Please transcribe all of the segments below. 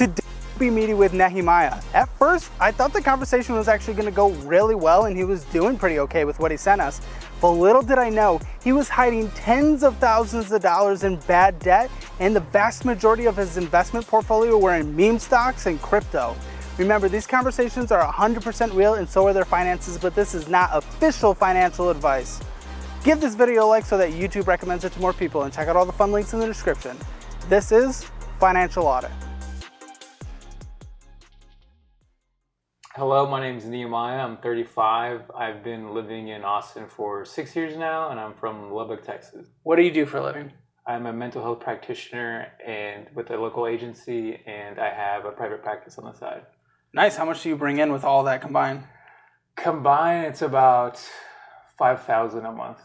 Today we'll be meeting with Nehemiah. At first, I thought the conversation was actually going to go really well and he was doing pretty okay with what he sent us. But little did I know, he was hiding tens of thousands of dollars in bad debt, and the vast majority of his investment portfolio were in meme stocks and crypto. Remember, these conversations are 100% real and so are their finances, but this is not official financial advice. Give this video a like so that YouTube recommends it to more people, and check out all the fun links in the description. This is Financial Audit. Hello, my name is Nehemiah. I'm 35. I've been living in Austin for 6 years now, and I'm from Lubbock, Texas. What do you do for a living? I'm a mental health practitioner and with a local agency, and I have a private practice on the side. Nice. How much do you bring in with all that combined? Combined, it's about $5,000 a month.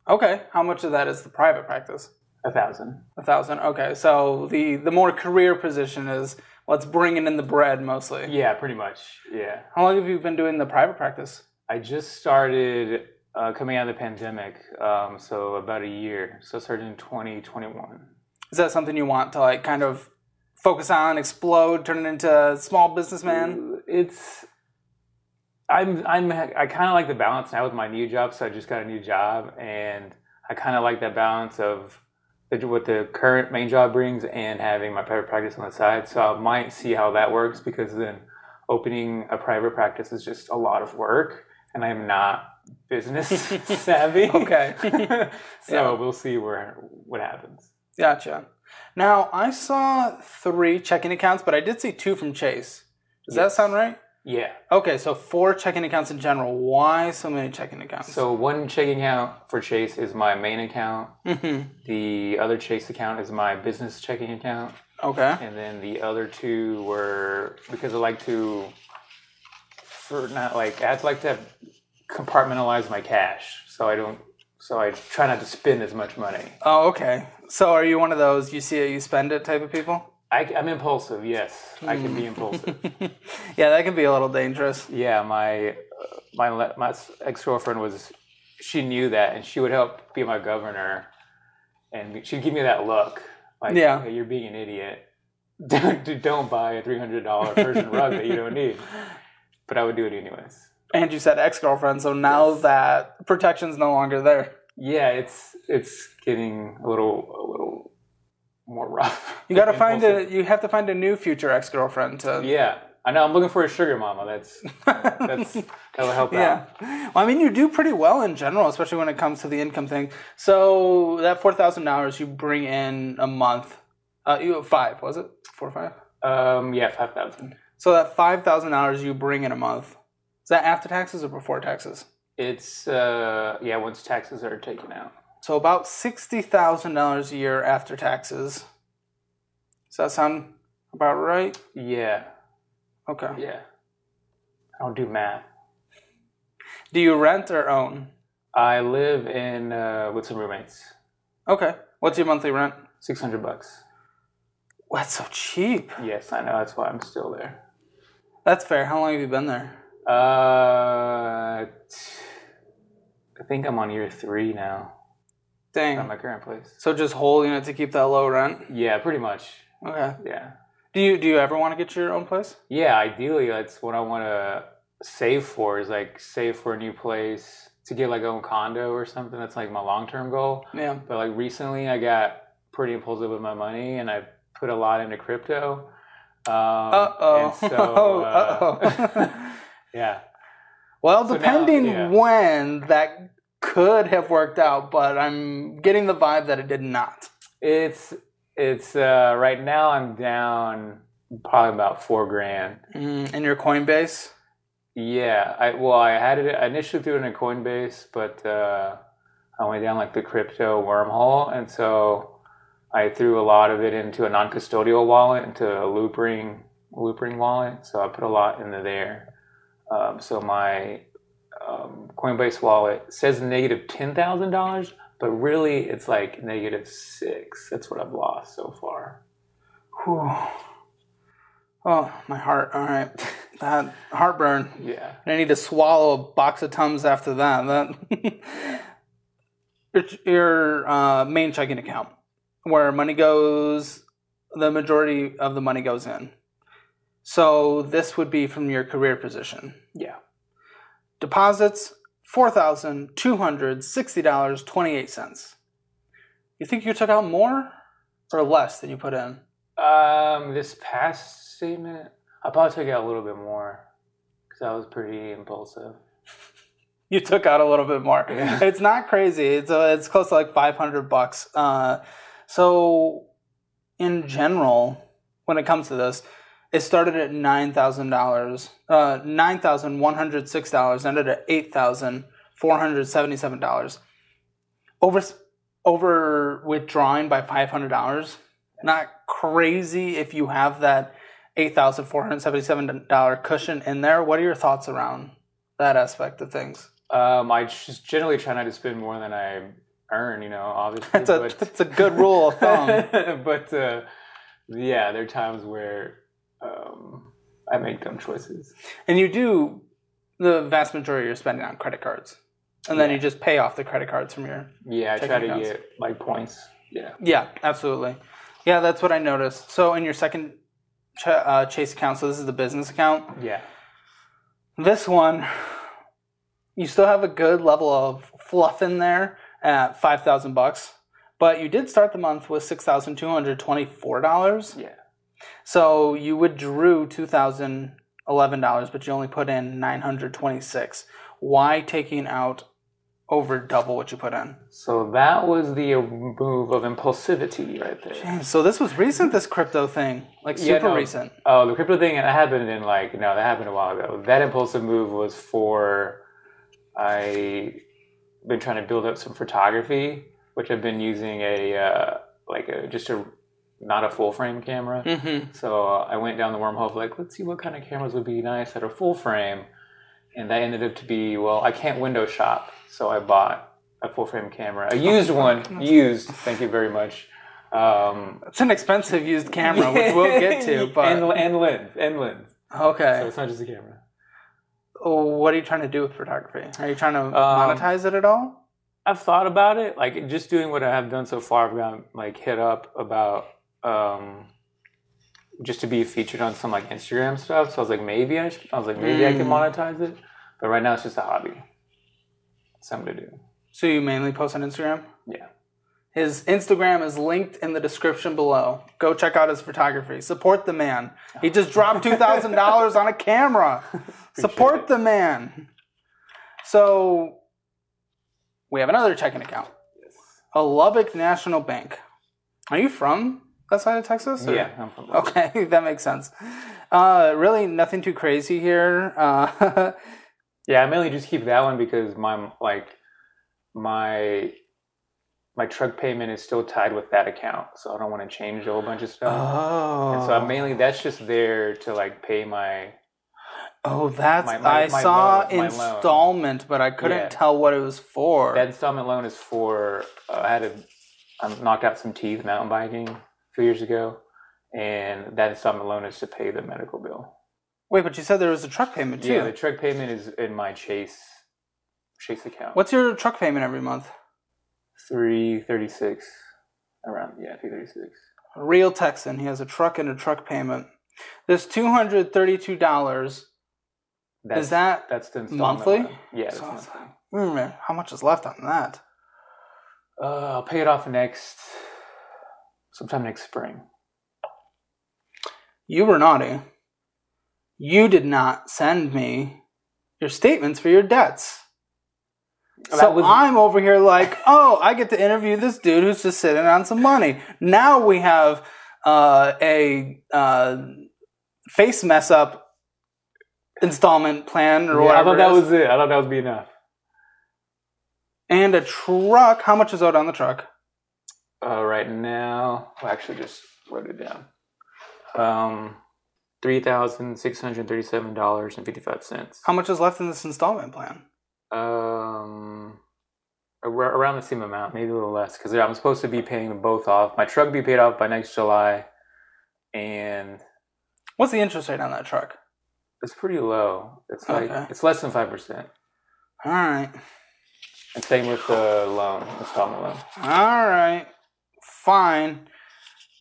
Okay. How much of that is the private practice? $1,000. $1,000. Okay. So the more career position is what's bringing in the bread mostly. Yeah, pretty much. Yeah. How long have you been doing the private practice? I just started coming out of the pandemic, so about a year. So I started in 2021. Is that something you want to like kind of focus on, explode, turn it into a small businessman? I kind of like the balance now with my new job. So I just got a new job, and I kind of like that balance of what the current main job brings and having my private practice on the side. So I might see how that works, because then opening a private practice is just a lot of work, and I'm not business savvy. Okay. So We'll see what happens. Gotcha. Now, I saw 3 checking accounts, but I did see 2 from Chase. Does that sound right? Yeah. Okay, so 4 checking accounts in general. Why so many checking accounts? So one checking account for Chase is my main account. Mm-hmm. The other Chase account is my business checking account. Okay. And then the other 2 were because I like to compartmentalize my cash. So I try not to spend as much money. Oh, okay. So are you one of those you see it, you spend it type of people? I'm impulsive, yes. I can be impulsive. Yeah, that can be a little dangerous. Yeah, my ex-girlfriend she knew that, and she would help be my governor, and she'd give me that look, like, yeah, hey, you're being an idiot. Don't buy a $300 Persian rug that you don't need. But I would do it anyways. And you said ex-girlfriend, so now that protection's no longer there. Yeah, it's getting a little more rough. You have to find a new future ex-girlfriend to. Yeah, I know. I'm looking for a sugar mama. That'll help out. Well, I mean, you do pretty well in general, especially when it comes to the income thing. So that $4,000 you bring in a month, you have 5, was it 4 or 5? Yeah, 5,000. So that $5,000 you bring in a month, is that after taxes or before taxes? It's once taxes are taken out. So about $60,000 a year after taxes. Does that sound about right? Yeah. Okay. Yeah. I don't do math. Do you rent or own? I live in with some roommates. Okay. What's your monthly rent? $600. Well, that's so cheap. Yes, I know. That's why I'm still there. That's fair. How long have you been there? I think I'm on year 3 now. Dang. At my current place. So just holding it to keep that low rent? Yeah, pretty much. Okay. Yeah. Do you ever want to get your own place? Yeah, ideally that's what I want to save for, is like save for a new place, to get like a own condo or something. That's like my long-term goal. Yeah. But like recently I got pretty impulsive with my money, and I put a lot into crypto. And so, yeah. Well, depending when that could have worked out, but I'm getting the vibe that it did not. It's right now I'm down probably about $4,000. In your Coinbase? Yeah, I had it. I initially threw it in a Coinbase, but I went down like the crypto wormhole, and so I threw a lot of it into a non-custodial wallet, into a loop ring wallet. So I put a lot into there. So my Coinbase wallet says negative $10,000, but really it's like negative $6,000. That's what I've lost so far. Whew. Oh, my heart. All right. That heartburn. Yeah. I need to swallow a box of Tums after that. Your main checking account, where money goes, the majority of the money goes in. So this would be from your career position. Yeah. Deposits, $4,260.28. You think you took out more or less than you put in? This past statement, I probably took out a little bit more because I was pretty impulsive. You took out a little bit more. Yeah. It's not crazy. It's close to like $500. So in general, when it comes to this, it started at $9,000, $9,106, ended at $8,477. Over withdrawing by $500. Not crazy if you have that $8,477 cushion in there. What are your thoughts around that aspect of things? I just generally try not to spend more than I earn, obviously. That's a good rule of thumb. But yeah, there are times where I make dumb choices. And you do the vast majority of your spending on credit cards. And then you just pay off the credit cards from your I try to accounts. get like points. Yeah. Yeah, absolutely. Yeah, that's what I noticed. So in your second Chase account, so this is the business account. Yeah. This one, you still have a good level of fluff in there at $5,000, but you did start the month with $6,224. Yeah. So you withdrew $2,011, but you only put in $926. Why taking out over double what you put in? So that was the move of impulsivity right there. Jeez, so this was recent, this crypto thing, like super recent. Oh, the crypto thing, that happened that happened a while ago. That impulsive move was for, I've been trying to build up some photography, which I've been using not a full frame camera. Mm-hmm. So I went down the wormhole of let's see what kind of cameras would be nice that are full frame. And that ended up to be, I can't window shop. So I bought a full frame camera. A used one. Used. Thank you very much. It's an expensive used camera, which we'll get to. But and lens. Okay. So it's not just a camera. What are you trying to do with photography? Are you trying to monetize it at all? I've thought about it. Just doing what I have done so far. I've gotten hit up about just to be featured on some Instagram stuff. So I was maybe I could monetize it. But right now it's just a hobby. Something to do. So you mainly post on Instagram? Yeah. His Instagram is linked in the description below. Go check out his photography. Support the man. He just dropped $2,000 on a camera. Support the man. So we have another checking account. Yes. A Lubbock National Bank. Are you from that side of Texas? Or? Yeah, I'm from Lubbock. Okay, that makes sense. Really nothing too crazy here. Yeah, I mainly just keep that one because my truck payment is still tied with that account, so I don't want to change a whole bunch of stuff. Oh. And so that's just there to pay my. Oh, I saw installment, but I couldn't tell what it was for. That installment loan is for I knocked out some teeth mountain biking a few years ago, and that installment loan is to pay the medical bill. Wait, but you said there was a truck payment too. Yeah, the truck payment is in my Chase account. What's your truck payment every month? $336 around. Yeah, $336. Real Texan. He has a truck and a truck payment. This $232. That's the installment monthly? Loan. Yeah, that's monthly. How much is left on that? I'll pay it off sometime next spring. You were naughty. You did not send me your statements for your debts. So I'm over here I get to interview this dude who's just sitting on some money. Now we have a face mess up installment plan or whatever. I thought that was it. I thought that would be enough. And a truck. How much is owed on the truck? Right now, I actually just wrote it down. $3,637.55. How much is left in this installment plan? Around the same amount, maybe a little less, because I'm supposed to be paying them both off. My truck will be paid off by next July, and what's the interest rate on that truck? It's pretty low. It's it's less than 5%. All right. And same with the installment loan. All right, fine.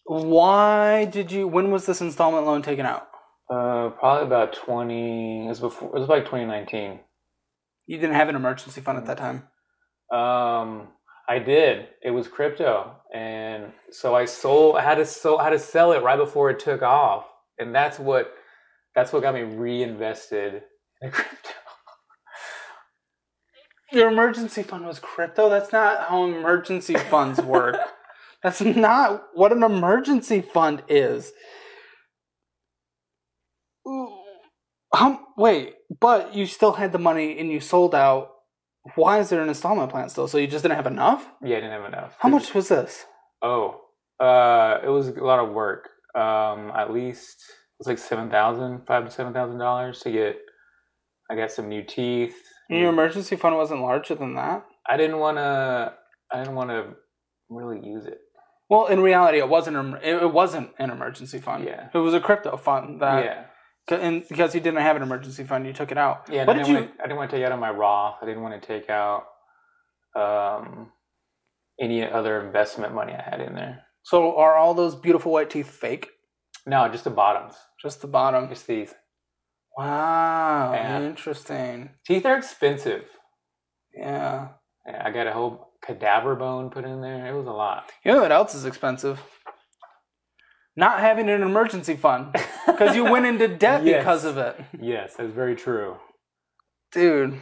When was this installment loan taken out? Probably about 20. It was before. It was like 2019. You didn't have an emergency fund at that time. I did. It was crypto, and so I sold. I had to sell it right before it took off, and that's what got me reinvested in crypto. Your emergency fund was crypto? That's not how emergency funds work. That's not what an emergency fund is. Wait, but you still had the money and you sold out. Why is there an installment plan still? So you just didn't have enough? Yeah, I didn't have enough. How much was this? Oh, it was a lot of work. At least it was like $5,000 to $7,000 to get. I got some new teeth. And your emergency fund wasn't larger than that? I didn't want to really use it. Well, in reality, it wasn't an emergency fund. Yeah. It was a crypto fund that. Yeah. And because you didn't have an emergency fund, you took it out. Yeah, I didn't want to take it out of my Roth. I didn't want to take out any other investment money I had in there. So are all those beautiful white teeth fake? No, just the bottoms. Just the bottom. Just these. Wow, Yeah. Interesting. Teeth are expensive. Yeah. I got a whole cadaver bone put in there. It was a lot. You know what else is expensive? Not having an emergency fund. Because you went into debt because of it. Yes, that's very true. Dude.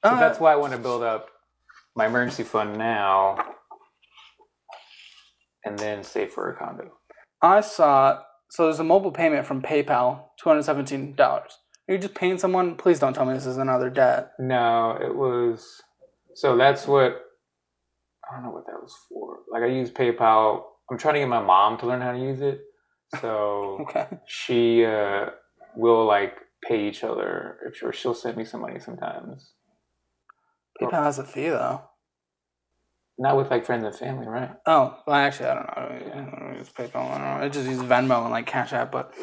So that's why I want to build up my emergency fund now and then save for a condo. I saw, so there's a mobile payment from PayPal, $217. Are you just paying someone? Please don't tell me this is another debt. No, it was, so that's what, I don't know what that was for. Like I use PayPal. I'm trying to get my mom to learn how to use it. So Okay. She will like pay each other. She'll send me some money sometimes. PayPal has a fee though. Not with like friends and family, right? Oh, well, actually, I don't know. I don't use PayPal. I don't know. I just use Venmo and like Cash App. But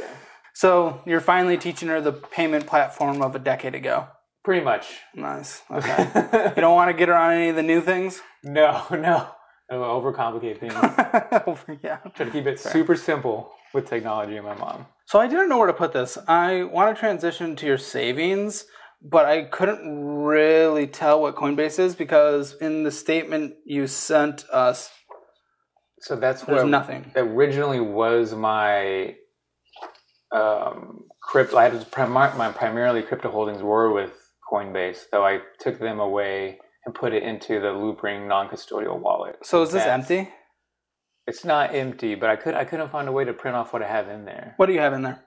so you're finally teaching her the payment platform of a decade ago. Pretty much. Nice. Okay. You don't want to get her on any of the new things? No. It'll overcomplicate things. Yeah. Try to keep it super simple with technology and my mom. So I didn't know where to put this. I want to transition to your savings, but I couldn't really tell what Coinbase is because in the statement you sent us, so that's there's nothing. Originally was my crypto. I had my primarily crypto holdings were with Coinbase, though I took them away and put it into the Loopring non-custodial wallet. So is this empty? It's not empty, but I couldn't find a way to print off what I have in there. What do you have in there?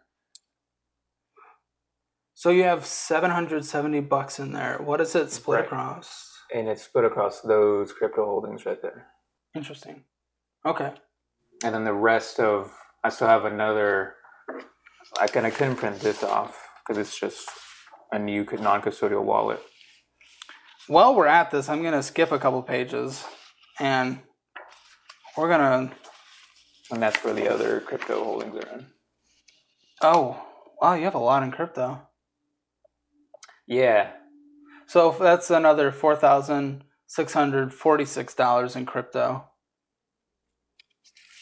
So you have $770 in there. What is it split across? And it's split across those crypto holdings right there. Interesting. Okay. And then the rest of, I still have another, I couldn't print this off because it's just a new non-custodial wallet. While we're at this, I'm going to skip a couple pages and we're going to... And that's where the other crypto holdings are in. Oh, wow, you have a lot in crypto. Yeah. So that's another $4,646 in crypto.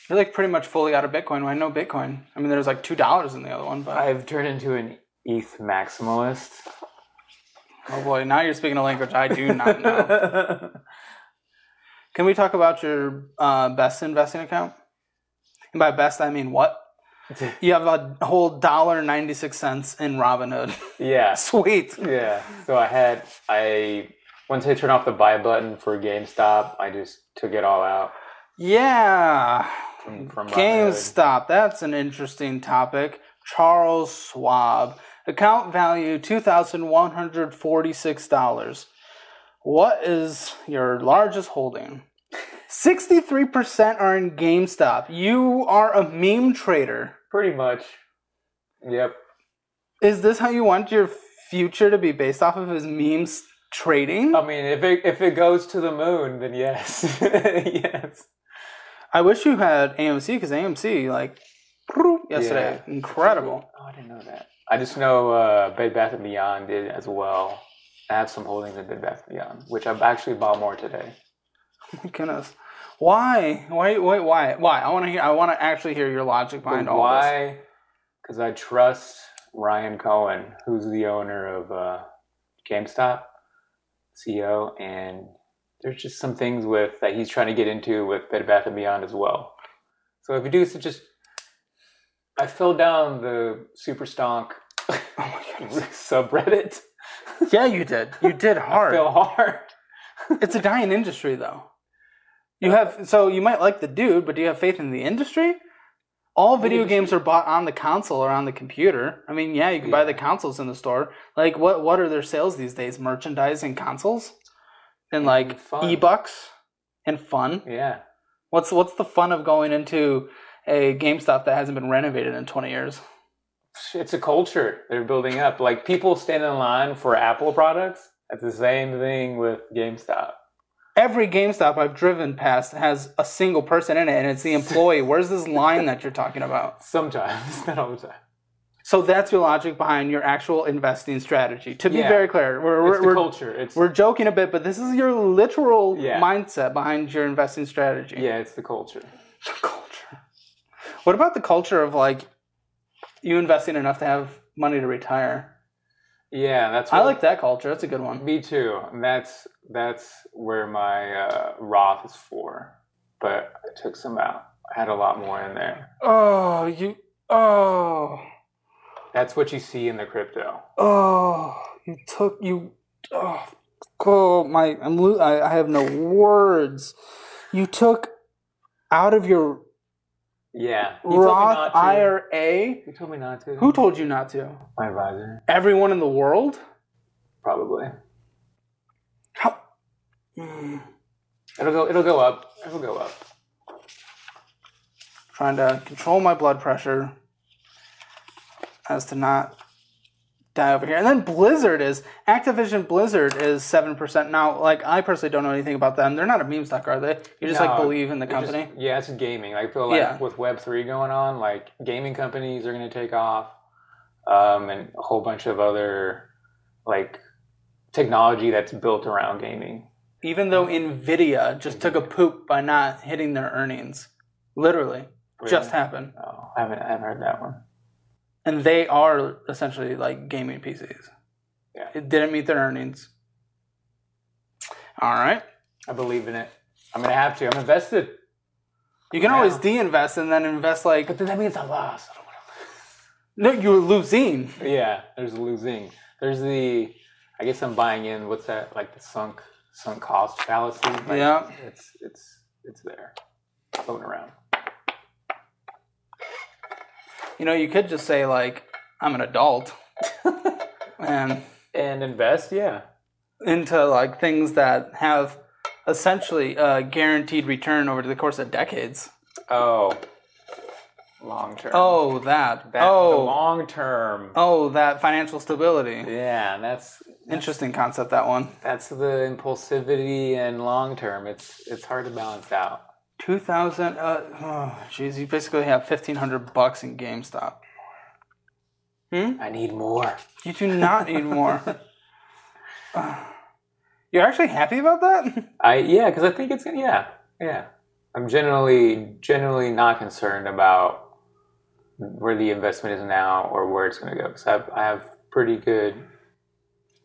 You're like pretty much fully out of Bitcoin. I know Bitcoin. I mean, there's like $2 in the other one, but... I've turned into an ETH maximalist. Oh boy, now you're speaking a language I do not know. Can we talk about your best investing account? And by best, I mean what? You have a whole $1.96 in Robinhood. Yeah. Sweet. Yeah. So once I turned off the buy button for GameStop, I just took it all out. Yeah. From Robinhood. GameStop. That's an interesting topic. Charles Schwab. Account value $2,146. What is your largest holding? 63% are in GameStop. You are a meme trader. Pretty much. Yep. Is this how you want your future to be based off of his memes trading? I mean, if it goes to the moon, then yes. Yes. I wish you had AMC because AMC yesterday. Yeah. Incredible. Oh, I didn't know that. I just know Bed Bath & Beyond did as well. I have some holdings in Bed Bath & Beyond, which I've actually bought more today. Oh my goodness. Why? Why? I want to actually hear your logic behind all this. Why? Because I trust Ryan Cohen, who's the owner of GameStop, CEO, and there's just some things that he's trying to get into with Bed Bath & Beyond as well. So if you do, I fell down the Super Stonk subreddit. Yeah, you did. You did hard. I fell hard. It's a dying industry, though. So you might like the dude, but do you have faith in the industry? All video games are bought on the console or on the computer. I mean, yeah, you can buy the consoles in the store. Like, what are their sales these days? Merchandising consoles? And like e-bucks and fun? Yeah. What's the fun of going into a GameStop that hasn't been renovated in 20 years? It's a culture they're building up. Like, people stand in line for Apple products. That's the same thing with GameStop. Every GameStop I've driven past has a single person in it, and it's the employee. Where's this line that you're talking about? Sometimes, not all the time. So that's your logic behind your actual investing strategy. To be very clear, it's culture. We're joking a bit, but this is your literal mindset behind your investing strategy. Yeah, it's the culture. The culture. What about the culture of like you investing enough to have money to retire? Yeah, I like that culture. That's a good one. Me too. And that's where my Roth is for. But I took some out. I had a lot more in there. That's what you see in the crypto. I have no words. You took out of your Roth IRA. You told me not to. Who told you not to? My advisor. Everyone in the world? Probably. How? It'll go up. It'll go up. Trying to control my blood pressure as to not die over here. And then Activision Blizzard is 7%. Now, like, I personally don't know anything about them. They're not a meme stock, are they? You just believe in the company? It's gaming. I feel like with Web3 going on, like, gaming companies are going to take off, and a whole bunch of other, like, technology that's built around gaming. Even though NVIDIA just took a poop by not hitting their earnings. Literally. Really? Just happened. Oh, I haven't heard that one. And they are essentially like gaming PCs. Yeah. It didn't meet their earnings. All right. I believe in it. I'm going to have to. I'm invested. You can always de-invest and then invest like... But then that means I lost. I don't want No, to you're losing. Yeah, there's losing. There's the... I guess I'm buying in, what's that? Like the sunk cost fallacy. Like, It's there. Floating around. You know, you could just say, like, I'm an adult. and invest, into, like, things that have essentially a guaranteed return over the course of decades. Oh. Long term. Oh, that. The long term. Oh, that financial stability. Yeah, that's interesting concept, that one. That's the impulsivity and long term. It's hard to balance out. 2,000. You basically have $1,500 in GameStop. I need more. You do not need more. You're actually happy about that? Because I think it's yeah. I'm generally not concerned about where the investment is now or where it's going to go because I have pretty good.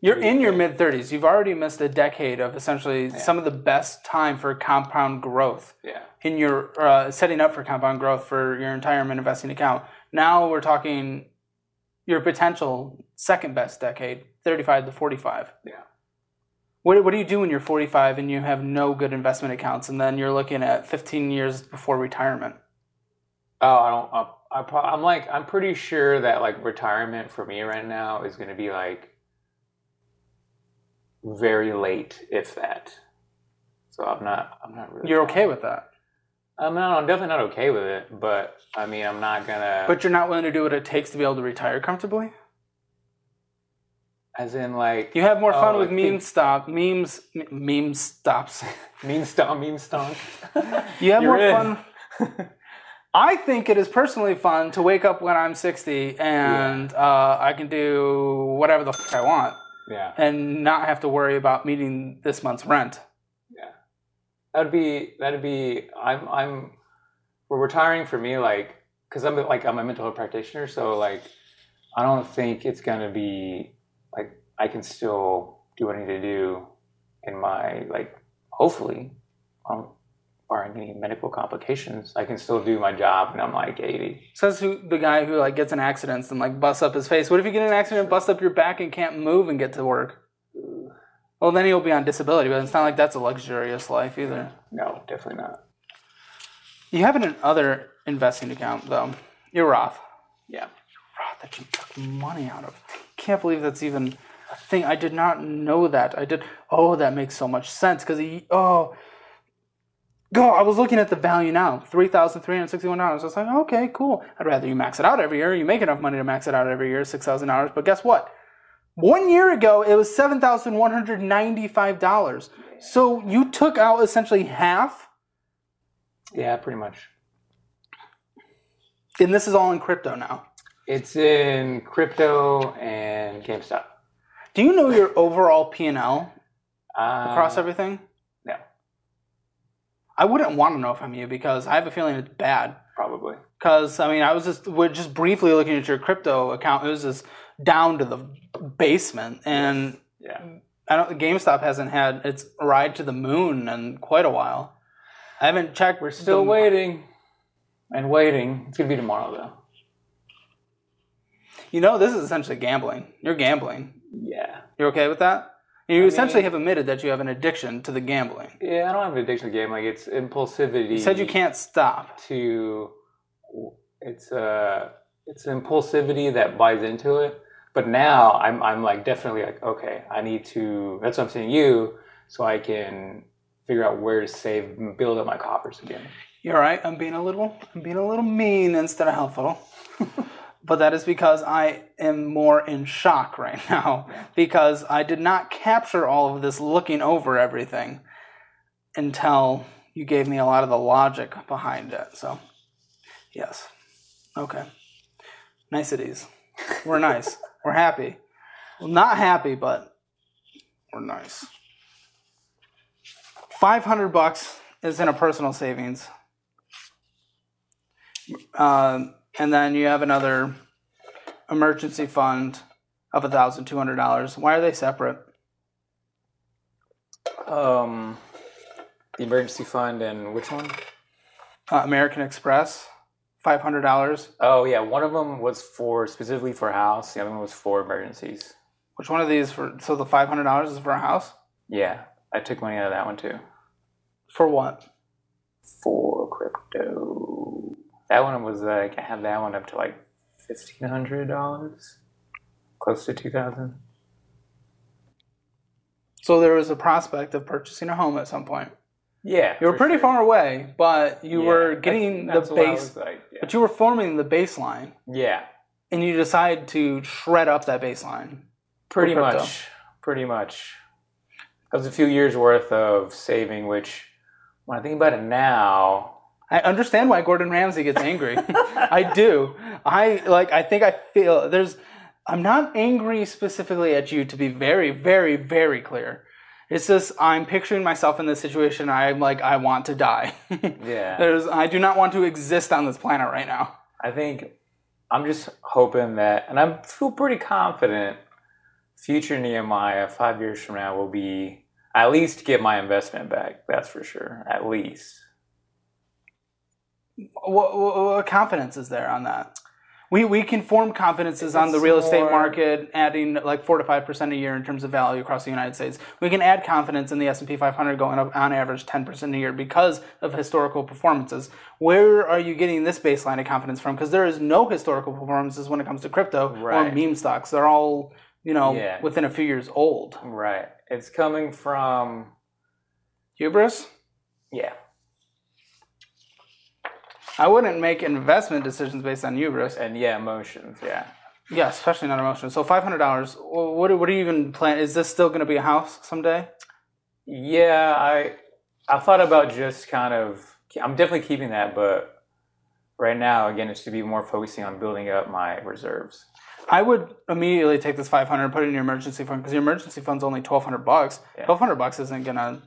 You're in your mid-30s. You've already missed a decade of essentially some of the best time for compound growth. Yeah. In your setting up for compound growth for your retirement investing account. Now we're talking your potential second best decade, 35 to 45. Yeah. What do you do when you're 45 and you have no good investment accounts, and then you're looking at 15 years before retirement? Oh, I'm pretty sure that like retirement for me right now is going to be like very late, if that. So I'm not really. You're okay with that? I'm definitely not okay with it, but I mean, I'm not gonna. But you're not willing to do what it takes to be able to retire comfortably? As in, like... You have more fun with meme stops. Meme stonk. You have more fun. I think it is personally fun to wake up when I'm 60 and I can do whatever the fuck I want. Yeah. And not have to worry about meeting this month's rent. Yeah. That'd be we're retiring for me, like, because I'm a mental health practitioner, so like I don't think it's going to be like I can still do what I need to do in my, like, hopefully, barring any medical complications, I can still do my job and I'm like 80. Says the guy who like gets in accidents and like busts up his face. What if you get in an accident, bust up your back, and can't move and get to work? Well, then he'll be on disability, but it's not like that's a luxurious life either. No, definitely not. You have an other investing account, though. Your Roth. Yeah. Roth that you took money out of. Can't believe that's even a thing. I did not know that. I did. Oh, that makes so much sense because I was looking at the value now, $3,361. I was like, okay, cool. I'd rather you max it out every year. You make enough money to max it out every year, $6,000. But guess what? 1 year ago, it was $7,195. So you took out essentially half? Yeah, pretty much. And this is all in crypto now? It's in crypto and GameStop. Do you know your overall P&L across everything? No. I wouldn't want to know from you because I have a feeling it's bad. Probably. Because, I mean, we're just briefly looking at your crypto account. It was just down to the basement. And yeah. GameStop hasn't had its ride to the moon in quite a while. I haven't checked. We're still waiting and waiting. It's going to be tomorrow, though. You know, this is essentially gambling. You're gambling. Yeah. You're okay with that? You essentially have admitted that you have an addiction to the gambling. Yeah, I don't have an addiction to gambling. It's impulsivity. You said you can't stop. It's impulsivity that buys into it. But now I'm like definitely like, okay, I need to. That's what I'm saying to you, so I can figure out where to save and build up my coffers again. You're right. I'm being a little mean instead of helpful. But that is because I am more in shock right now because I did not capture all of this looking over everything until you gave me a lot of the logic behind it. So, yes. Okay. Niceties. We're nice. We're happy. Well, not happy, but we're nice. $500 is in a personal savings. And then you have another emergency fund of $1,200. Why are they separate? The emergency fund and which one? American Express, $500. Oh yeah, one of them was specifically for a house. The other one was for emergencies. Which one of these so the $500 is for a house? Yeah, I took money out of that one too. For what? For crypto. That one was like I had that one up to like $1,500, close to $2,000. So there was a prospect of purchasing a home at some point. Yeah, you were pretty far away, but you were getting the base. Like, yeah. But you were forming the baseline. Yeah, and you decided to shred up that baseline. Pretty much. That was a few years worth of saving, which when I think about it now. I understand why Gordon Ramsay gets angry. I do. I think I feel I'm not angry specifically at you, to be very, very, very clear. It's just I'm picturing myself in this situation. I'm like, I want to die. Yeah. I do not want to exist on this planet right now. I think I'm just hoping that, and I feel pretty confident, future Nehemiah 5 years from now will be at least get my investment back. That's for sure. At least. What confidence is there on that? We can form confidences on the real estate market, adding like 4 to 5% a year in terms of value across the United States. We can add confidence in the S&P 500 going up on average 10% a year because of historical performances. Where are you getting this baseline of confidence from? Because there is no historical performances when it comes to crypto or meme stocks. They're all, within a few years old. Right. It's coming from hubris? Yeah. I wouldn't make investment decisions based on hubris. And emotions, yeah. Yeah, especially not emotions. So $500, what do you even plan? Is this still going to be a house someday? Yeah, I thought about just kind of, I'm definitely keeping that, but right now, again, it's to be more focusing on building up my reserves. I would immediately take this $500 and put it in your emergency fund because your emergency fund's only $1,200. Yeah. $1,200 isn't going to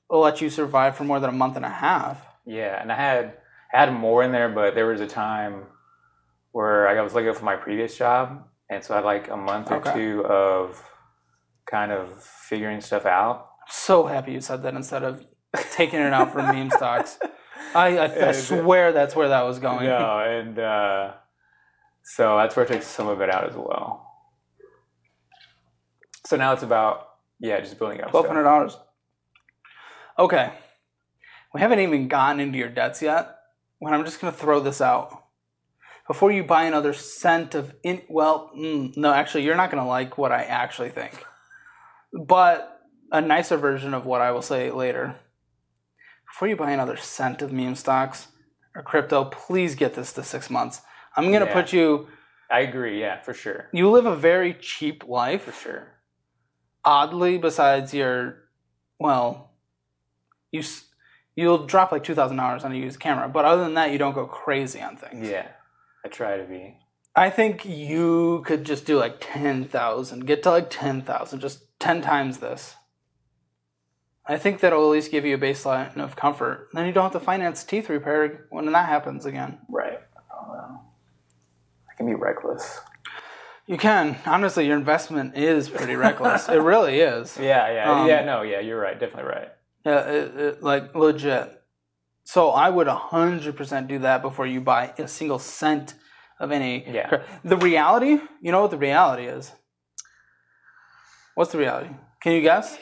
let you survive for more than a month and a half. Yeah, and I had more in there, but there was a time where I was looking for my previous job, And so I had like a month or Okay. two of kind of figuring stuff out. I'm so happy you said that instead of taking it out for meme stocks. I swear that's where that was going. No, and so that's where I took some of it out as well. So now it's about, just building up stuff. $1,200. Okay. We haven't even gotten into your debts yet. When I'm just going to throw this out. Before you buy another cent of no, actually, you're not going to like what I actually think. But a nicer version of what I will say later. Before you buy another cent of meme stocks or crypto, please get this to 6 months. I'm going to put you... I agree, yeah, for sure. You live a very cheap life. For sure. Oddly, besides your... Well, you'll drop like $2,000 on a used camera. But other than that, you don't go crazy on things. Yeah. I try to be. I think you could just do like 10,000. Get to like 10,000. Just 10 times this. I think that'll at least give you a baseline of comfort. Then you don't have to finance teeth repair when that happens again. Right. I can be reckless. You can. Honestly, your investment is pretty reckless. It really is. Yeah, you're right. Definitely right. Yeah, like legit. So I would 100% do that before you buy a single cent of any. Yeah. The reality, you know what the reality is? What's the reality? Can you guess?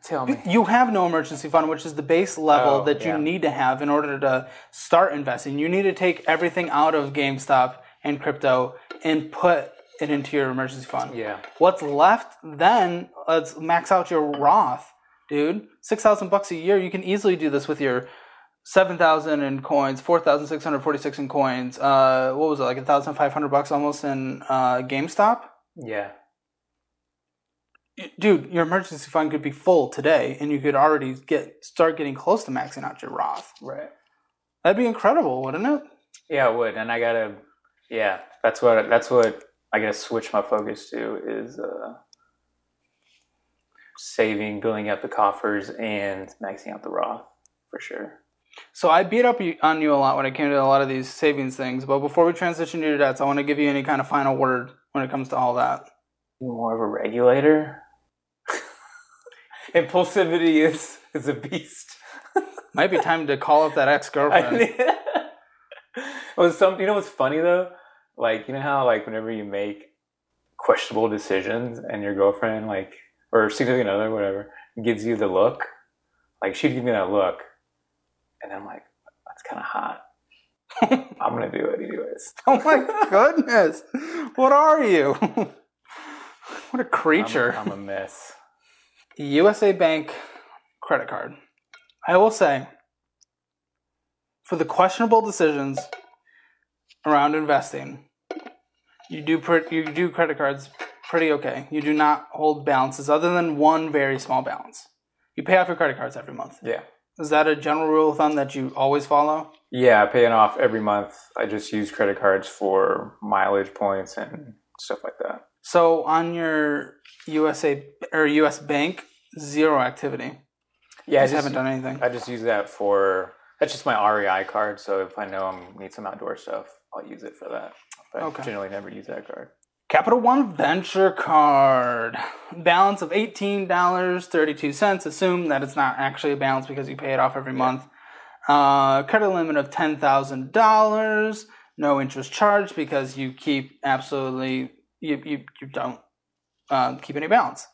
Tell me. You have no emergency fund, which is the base level that you need to have in order to start investing. You need to take everything out of GameStop and crypto and put it into your emergency fund. Yeah. What's left then, let's max out your Roth. Dude, $6,000 a year. You can easily do this with your 7,000 in coins, 4,646 in coins. What was it, like $1,500 almost in GameStop? Yeah. Dude, your emergency fund could be full today, and you could already start getting close to maxing out your Roth. Right. That'd be incredible, wouldn't it? Yeah, it would. And I gotta. Yeah, that's what I gotta switch my focus to is. Saving, building up the coffers, and maxing out the Roth, for sure. So I beat up on you a lot when it came to a lot of these savings things, but before we transition to your debts, I want to give you any kind of final word when it comes to all that. You're more of a regulator? Impulsivity is a beast. Might be time to call up that ex-girlfriend. You know what's funny, though? Like, you know how, like, whenever you make questionable decisions and your girlfriend, like, or significant other, whatever, gives you the look. Like, she'd give me that look. And I'm like, that's kind of hot. I'm going to do it anyways. Oh my goodness. What are you? What a creature. I'm a mess. USA Bank credit card. I will say, for the questionable decisions around investing, you do credit cards pretty okay. You do not hold balances other than one very small balance. You pay off your credit cards every month. Yeah. Is that a general rule of thumb that you always follow? Yeah, I pay it off every month. I just use credit cards for mileage points and stuff like that. So on your USA or US Bank, zero activity. Yeah, I just haven't done anything. I just use that that's just my REI card. So if I know I need some outdoor stuff, I'll use it for that. But I generally never use that card. Capital One Venture Card. Balance of $18.32. Assume that it's not actually a balance because you pay it off every month. Credit limit of $10,000. No interest charged because you keep you don't keep any balance.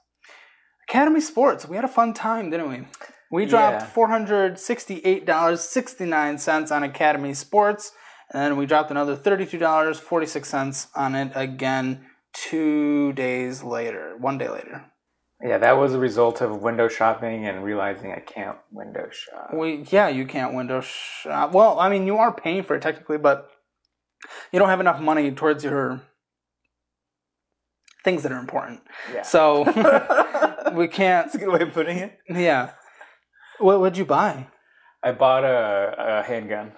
Academy Sports. We had a fun time, didn't we? We dropped $468.69 on Academy Sports. And then we dropped another $32.46 on it again 1 day later. Yeah, that was a result of window shopping and realizing I can't window shop. You can't window shop. Well, I mean, you are paying for it technically, but you don't have enough money towards your things that are important. Yeah. So we can't. That's a good way of putting it. Yeah. What'd you buy? I bought a handgun.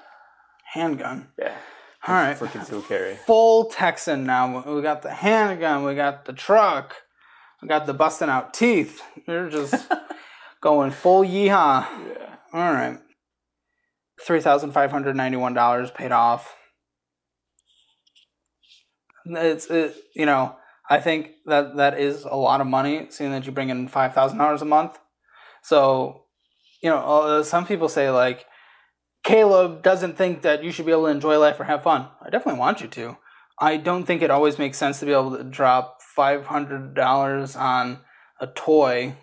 Handgun. Yeah. All right. For concealed carry. Full Texan now. We got the handgun. We got the truck. We got the busting out teeth. You're just going full yeehaw. Yeah. All right. $3,591 paid off. I think that is a lot of money, seeing that you bring in $5,000 a month. So, some people say like, Caleb doesn't think that you should be able to enjoy life or have fun. I definitely want you to. I don't think it always makes sense to be able to drop $500 on a toy,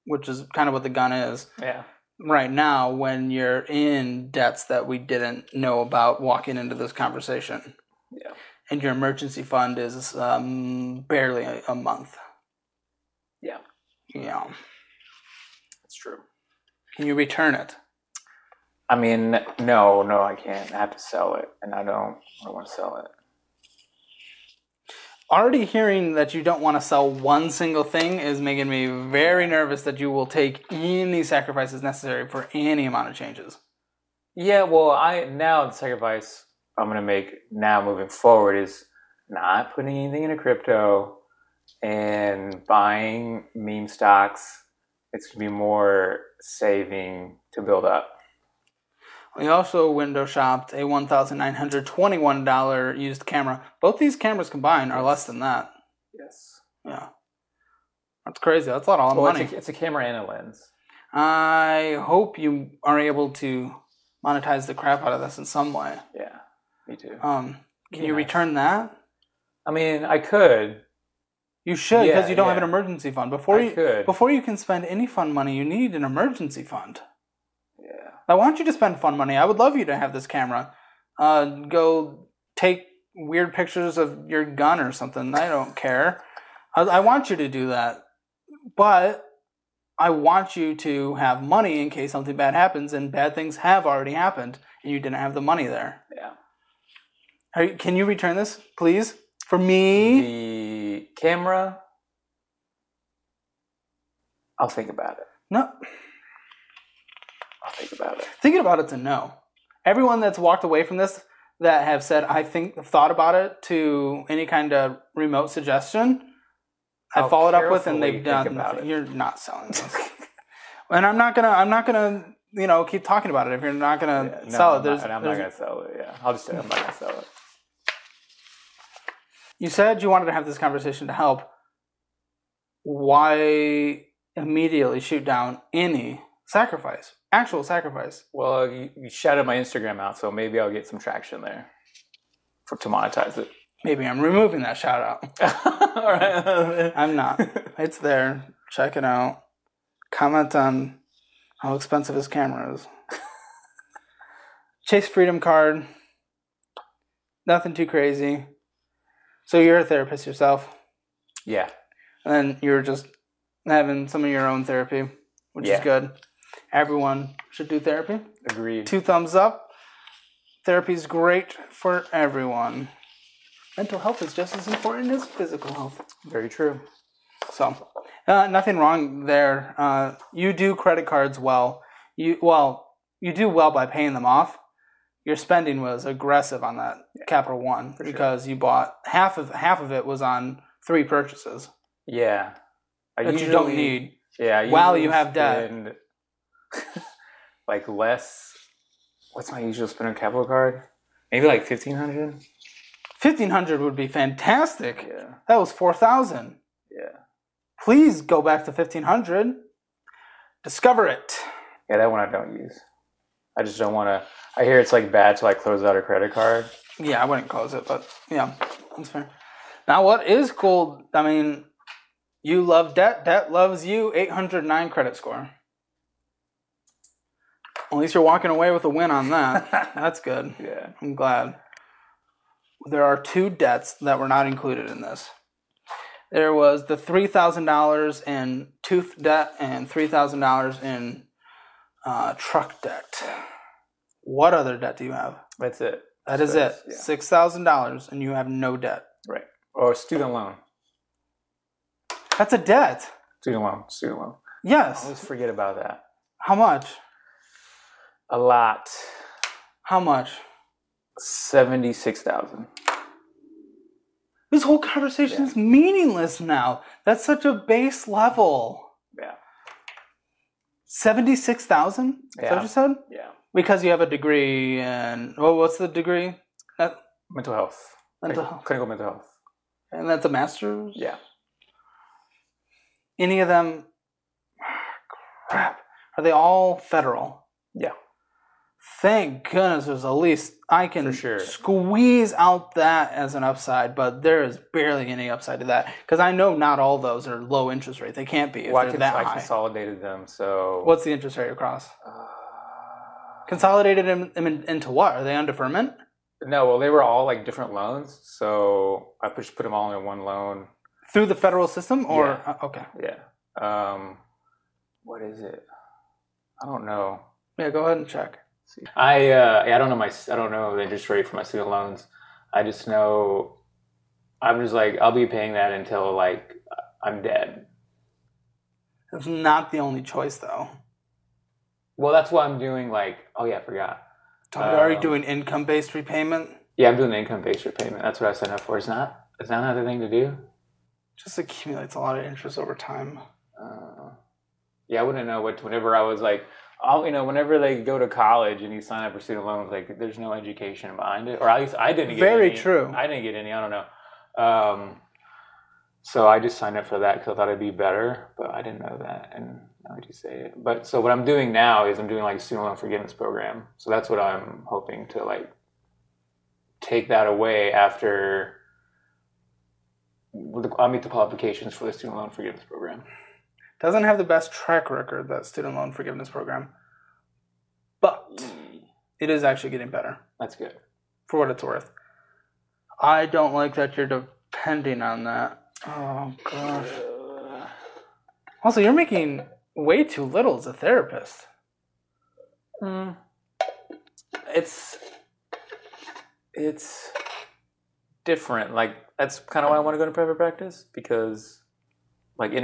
which is kind of what the gun is. Yeah. Right now, when you're in debts that we didn't know about walking into this conversation. Yeah. And your emergency fund is barely a month. Yeah. Yeah. That's true. Can you return it? I mean, no, I can't. I have to sell it, and I don't want to sell it. Already hearing that you don't want to sell one single thing is making me very nervous that you will take any sacrifices necessary for any amount of changes. Yeah, well, the sacrifice I'm going to make now moving forward is not putting anything into crypto and buying meme stocks. It's going to be more saving to build up. We also window shopped a $1,921 used camera. Both these cameras combined are less than that. Yes. Yeah. That's crazy. That's a lot of money. It's a camera and a lens. I hope you are able to monetize the crap out of this in some way. Yeah, me too. Can you return that? I mean, I could. You should, because you don't have an emergency fund. Before you can spend any fund money, you need an emergency fund. Yeah. I want you to spend fun money. I would love you to have this camera. Go take weird pictures of your gun or something. I don't care. I want you to do that. But I want you to have money in case something bad happens, and bad things have already happened, and you didn't have the money there. Yeah. Can you return this, please? For me? The camera? I'll think about it. No. I'll think about it. Thinking about it's a no. Everyone that's walked away from this that have said, thought about it to any kind of remote suggestion, I followed up with, and they've done nothing. You're not selling this. And I'm not gonna, keep talking about it if you're not gonna sell it. I'm not gonna sell it. Yeah, I'm not gonna sell it. You said you wanted to have this conversation to help. Why immediately shoot down any sacrifice? Actual sacrifice. Well, you shouted my Instagram out, so maybe I'll get some traction there to monetize it. Maybe I'm removing that shout out. All right. I'm not. It's there. Check it out. Comment on how expensive his camera is. Chase Freedom card. Nothing too crazy. So you're a therapist yourself? Yeah. And then you're just having some of your own therapy, which is good. Everyone should do therapy. Agreed. 2 thumbs up. Therapy's great for everyone. Mental health is just as important as physical health. Very true. So, nothing wrong there. You do credit cards well. You do well by paying them off. Your spending was aggressive on that Capital One because you bought half of it was on 3 purchases. Yeah. That you don't need. Yeah. While you have debt. Like less. What's my usual spend on Capital Card? Maybe like $1,500. $1,500 would be fantastic. Yeah. That was $4,000. Yeah. Please go back to $1,500. Discover it. Yeah, that one I don't use. I just don't want to. I hear it's like bad to like close out a credit card. Yeah, I wouldn't close it, but yeah, that's fair. Now, what is cool? I mean, you love debt. Debt loves you. 809 credit score. At least you're walking away with a win on that. That's good. Yeah, I'm glad. There are 2 debts that were not included in this. There was the $3,000 in tooth debt and $3,000 in truck debt. What other debt do you have? That's it. That is it. Yeah. $6,000 and you have no debt. Right. Or student loan. That's a debt. Student loan. Yes. I always forget about that. How much? A lot. How much? $76,000. This whole conversation is meaningless now. That's such a base level. Yeah. 76,000? Is that what you said? Yeah. Because you have a degree in, what's the degree? Mental health. Mental health. Clinical mental health. And that's a master's? Yeah. Any of them? Crap. Are they all federal? Yeah. Thank goodness there's at least I can For sure. squeeze out that as an upside, but there is barely any upside to that. Because I know not all those are low interest rate. They can't be if they're that high. I consolidated them, so... What's the interest rate across? Consolidated them into what? Are they on deferment? No, well, they were all like different loans, so I just put them all in one loan. Through the federal system? Or Yeah. Okay. Yeah. What is it? I don't know. Yeah, go ahead and check. I don't know the interest rate for my student loans. I just know I'm just like I'll be paying that until like I'm dead. It's not the only choice though. Well, that's why I'm doing like I forgot. Are you doing income-based repayment? Yeah, I'm doing the income-based repayment. That's what I signed up for. It's not another thing to do. Just accumulates a lot of interest over time. Yeah, I wouldn't know whenever I was like, whenever they go to college and you sign up for student loans, like there's no education behind it, or at least I didn't get any. Very true. I didn't get any. I don't know. So I just signed up for that because I thought it'd be better, but I didn't know that, and now I just say it. But so what I'm doing now is I'm doing like a student loan forgiveness program. So that's what I'm hoping to like take that away after I'll meet the qualifications for the student loan forgiveness program. Doesn't have the best track record, that student loan forgiveness program, but it is actually getting better. That's good. For what it's worth. I don't like that you're depending on that. Oh, gosh. Also, you're making way too little as a therapist. It's different. Like, that's kind of why I want to go into private practice, because like but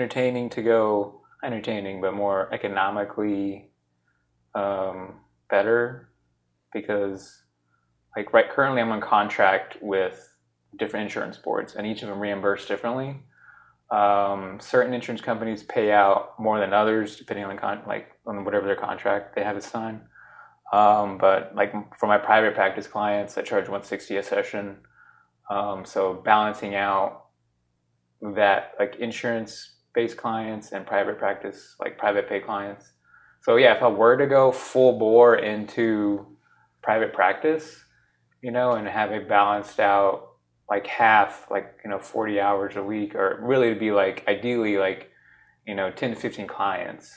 more economically better, because like currently I'm on contract with different insurance boards and each of them reimburse differently. Certain insurance companies pay out more than others depending on on whatever their contract they have to sign. But like for my private practice clients, I charge $160 a session. So balancing out that, like insurance-based clients and private practice, like private pay clients. So yeah, if I were to go full bore into private practice, and have it balanced out like half, 40 hours a week, or really to be like ideally 10 to 15 clients,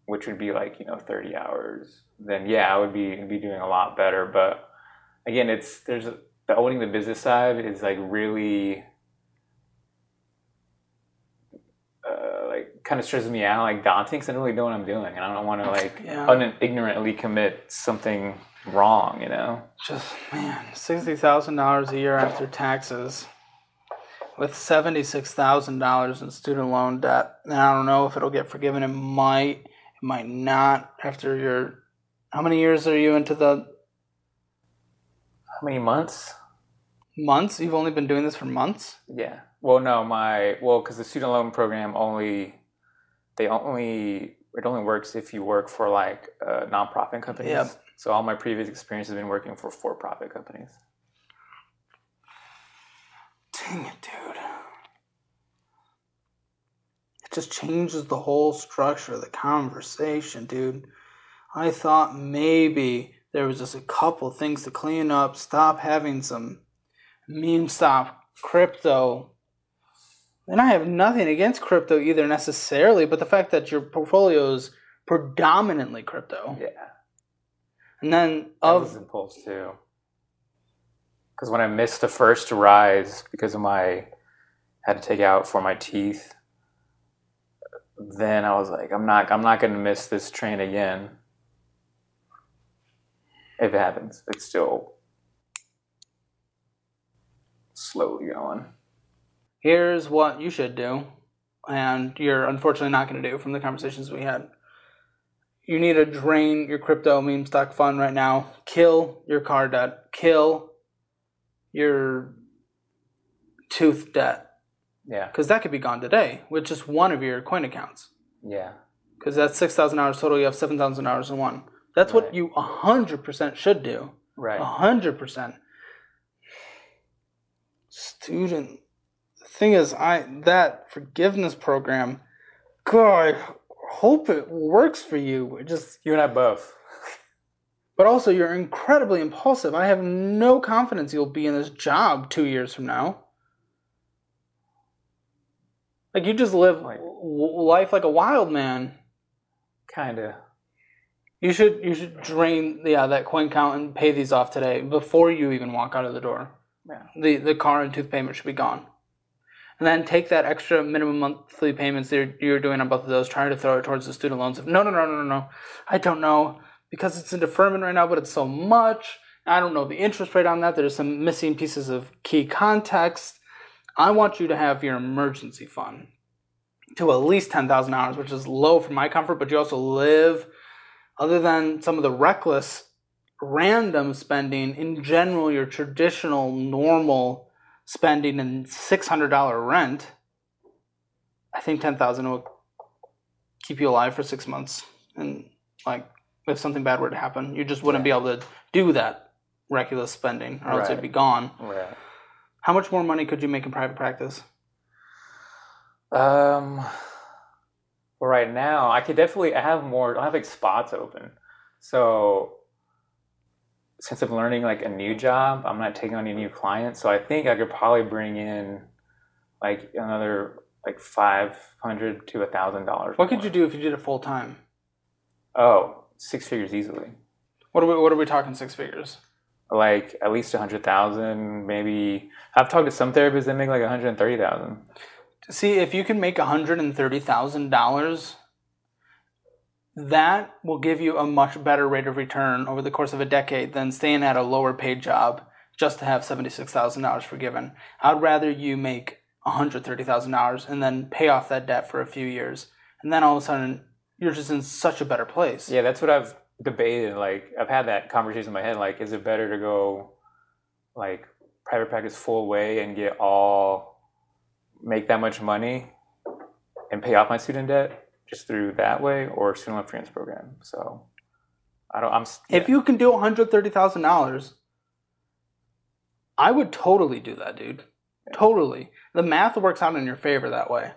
which would be 30 hours, then yeah, I would be doing a lot better. But again, the owning the business side is really kind of stresses me out, daunting, because I don't really know what I'm doing, and I don't want to ignorantly commit something wrong, Just, man, $60,000 a year after taxes with $76,000 in student loan debt. And I don't know if it'll get forgiven. It might not. After how many years are you into the? How many months? Months? You've only been doing this for months? Yeah. Well, no, because the student loan program it only works if you work for nonprofit companies. Yep. So all my previous experience has been working for for-profit companies. Dang it, dude. It just changes the whole structure of the conversation, dude. I thought maybe there was just a couple things to clean up, stop having some meme stock crypto. And I have nothing against crypto either necessarily, but the fact that your portfolio is predominantly crypto. Yeah. And then that was impulse too. Because when I missed the first rise because had to take out for my teeth, then I was like, I'm not going to miss this train again. If it happens, it's still slowly going. Here's what you should do, and you're unfortunately not going to do from the conversations we had. You need to drain your crypto meme stock fund right now. Kill your car debt. Kill your tooth debt. Yeah. Because that could be gone today with just one of your coin accounts. Yeah. Because that's 6,000 hours total. You have 7,000 hours in one. That's what you 100% should do. Right. 100%. Student. The thing is, that forgiveness program, God, I hope it works for you. You and I both. But also, you're incredibly impulsive. I have no confidence you'll be in this job 2 years from now. Like, you just live life like a wild man. Kinda. You should drain that coin count and pay these off today before you even walk out of the door. Yeah. The car and tooth payment should be gone. And then take that extra minimum monthly payments that you're doing on both of those, trying to throw it towards the student loans. No. I don't know. Because it's in deferment right now, but it's so much. I don't know the interest rate on that. There's some missing pieces of key context. I want you to have your emergency fund to at least $10,000, which is low for my comfort, but you also live, other than some of the reckless, random spending, in general, your traditional, normal spending and $600 rent, I think $10,000 will keep you alive for 6 months. And like, if something bad were to happen, you just wouldn't be able to do that reckless spending, or else it'd be gone. Right. How much more money could you make in private practice? Well, right now, I have more. I have like spots open. So since I'm learning like a new job, I'm not taking on any new clients. So I think I could probably bring in like another like $500 to $1,000. What could you do if you did it full time? Oh, 6 figures easily. What are we talking 6 figures? Like at least 100,000, maybe. I've talked to some therapists that make like 130,000. See, if you can make $130,000, that will give you a much better rate of return over the course of a decade than staying at a lower paid job just to have $76,000 forgiven. I'd rather you make $130,000 and then pay off that debt for a few years, and then all of a sudden you're just in such a better place. Yeah, that's what I've debated. Like, I've had that conversation in my head. Like, is it better to go like private practice full way and make that much money and pay off my student debt just through that way, or student loan forgiveness program? So if you can do $130,000, I would totally do that, dude. Yeah. Totally. The math works out in your favor that way.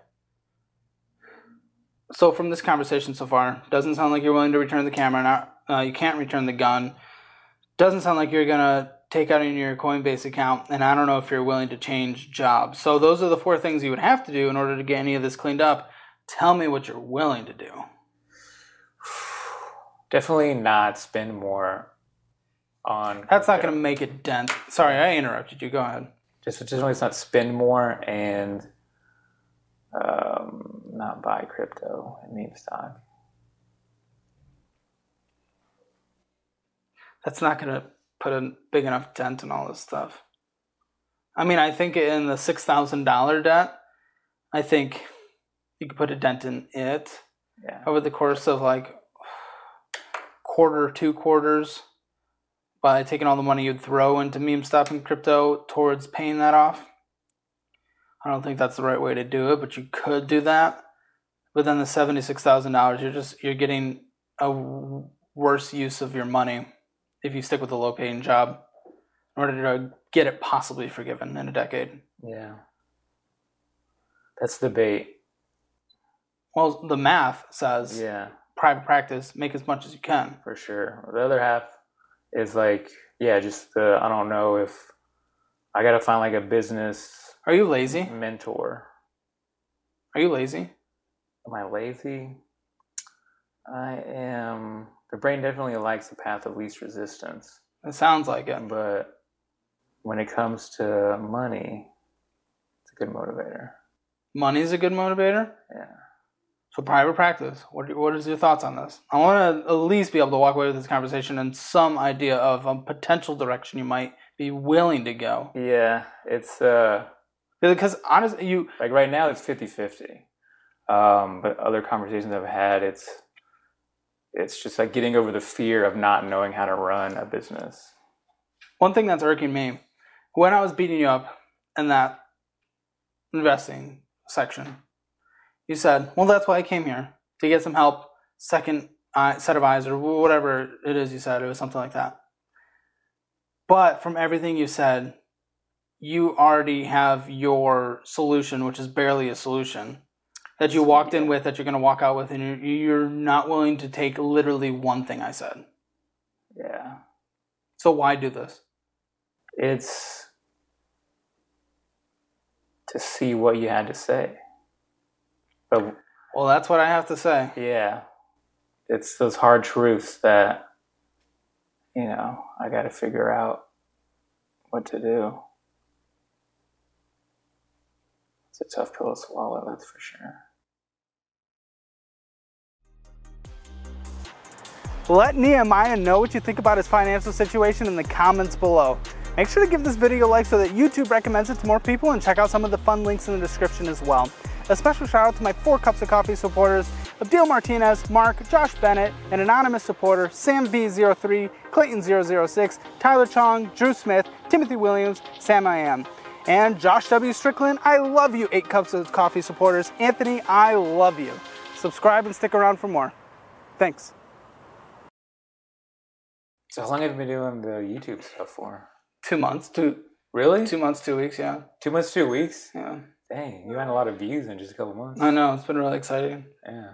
So from this conversation so far, doesn't sound like you're willing to return the camera. You can't return the gun. Doesn't sound like you're going to take out in your Coinbase account. And I don't know if you're willing to change jobs. So those are the 4 things you would have to do in order to get any of this cleaned up. Tell me what you're willing to do. Definitely not spend more on... That's not going to make a dent. Sorry, I interrupted you. Go ahead. Just let's not spend more and... not buy crypto and meme stock. That's not going to put a big enough dent in all this stuff. I mean, I think in the $6,000 debt, I think you could put a dent in it over the course of like quarter, 2 quarters, by taking all the money you'd throw into meme stock and crypto towards paying that off. I don't think that's the right way to do it, but you could do that. But then the $76,000, you're getting a worse use of your money if you stick with a low-paying job in order to get it possibly forgiven in a decade. Yeah. That's the bait. Well, the math says private practice, make as much as you can. For sure. The other half is like, I don't know if I got to find like a business... Are you lazy? Mentor. Are you lazy? Am I lazy? I am. The brain definitely likes the path of least resistance. It sounds like it. But when it comes to money, it's a good motivator. Money's a good motivator? Yeah. So private practice, what is your thoughts on this? I want to at least be able to walk away with this conversation and some idea of a potential direction you might be willing to go. Yeah, it's... Because honestly, like right now it's 50-50. But other conversations I've had, it's just like getting over the fear of not knowing how to run a business. One thing that's irking me, when I was beating you up in that investing section, you said, well, that's why I came here, to get some help, second set of eyes, or whatever it is you said. It was something like that. But from everything you said, you already have your solution, which is barely a solution, that you walked in with, that you're going to walk out with, and you're not willing to take literally one thing I said. Yeah. So why do this? It's to see what you had to say. But, well, that's what I have to say. Yeah. It's those hard truths that, I got to figure out what to do. It's a tough pill to swallow, that's for sure. Let Nehemiah know what you think about his financial situation in the comments below. Make sure to give this video a like so that YouTube recommends it to more people, and check out some of the fun links in the description as well. A special shout out to my 4 Cups of Coffee supporters: Abdil Martinez, Mark, Josh Bennett, an anonymous supporter, Sam V03, Clayton 006, Tyler Chong, Drew Smith, Timothy Williams, Sam I Am, and Josh W. Strickland. I love you, 8 Cups of Coffee supporters. Anthony, I love you. Subscribe and stick around for more. Thanks. So how long have you been doing the YouTube stuff for? 2 months. Really? 2 months, 2 weeks, yeah. 2 months, 2 weeks? Yeah. Dang, you had a lot of views in just a couple months. I know, it's been really exciting. Yeah.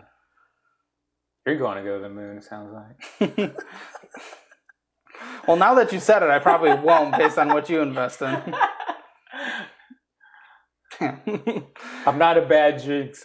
You're going to go to the moon, it sounds like. Well, now that you said it, I probably won't, based on what you invest in. I'm not a bad jinx.